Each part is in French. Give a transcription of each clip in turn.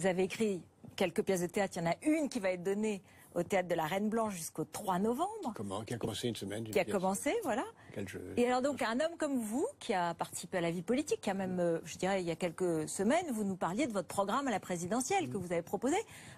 Vous avez écrit quelques pièces de théâtre. Il y en a une qui va être donnée au Théâtre de la Reine Blanche jusqu'au 3 novembre. Qui a commencé une semaine. Qui a commencé, voilà. Et alors donc, un homme comme vous, qui a participé à la vie politique, qui a même, je dirais, il y a quelques semaines, vous nous parliez de votre programme à la présidentielle que vous avez proposé.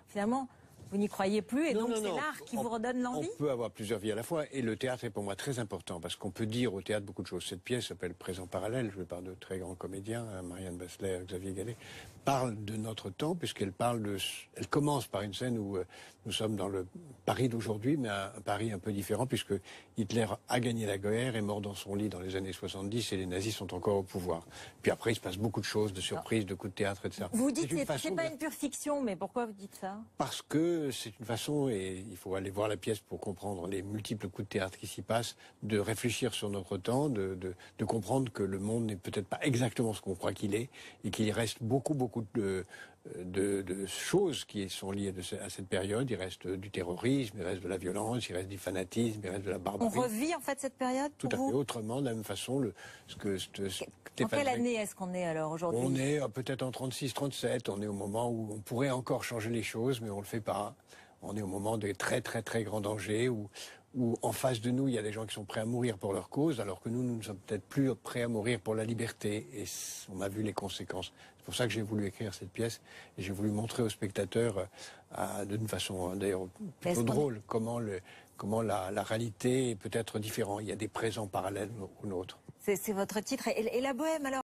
Finalement, vous n'y croyez plus et donc c'est l'art qui vous redonne l'envie? On peut avoir plusieurs vies à la fois et le théâtre est pour moi très important parce qu'on peut dire au théâtre beaucoup de choses. Cette pièce s'appelle Présent parallèle, jouée par de très grands comédiens, Marianne Basseler, Xavier Gallet, parle de notre temps puisqu'elle parle de... Elle commence par une scène où nous sommes dans le Paris d'aujourd'hui, mais un Paris un peu différent puisque Hitler a gagné la guerre, est mort dans son lit dans les années 70 et les nazis sont encore au pouvoir. Puis après il se passe beaucoup de choses, de surprises, de coups de théâtre, etc. Vous dites que c'est pas une pure fiction, mais pourquoi vous dites ça? Parce que c'est une façon, et il faut aller voir la pièce pour comprendre les multiples coups de théâtre qui s'y passent, de réfléchir sur notre temps, de comprendre que le monde n'est peut-être pas exactement ce qu'on croit qu'il est, et qu'il reste beaucoup de choses qui sont liées à cette période. Il reste du terrorisme, il reste de la violence, il reste du fanatisme, il reste de la barbarie. On revit en fait cette période tout à fait autrement, de la même façon. En quelle année est-ce qu'on est alors aujourd'hui? On est peut-être en 36-37, on est au moment où on pourrait encore changer les choses, mais on le fait pas. On est au moment de très grands dangers où en face de nous, il y a des gens qui sont prêts à mourir pour leur cause, alors que nous ne sommes peut-être plus prêts à mourir pour la liberté. Et on a vu les conséquences. C'est pour ça que j'ai voulu écrire cette pièce et j'ai voulu montrer aux spectateurs, d'une façon d'ailleurs plutôt drôle, comment la réalité est peut-être différente. Il y a des présents parallèles aux nôtres. C'est votre titre. Et la bohème alors?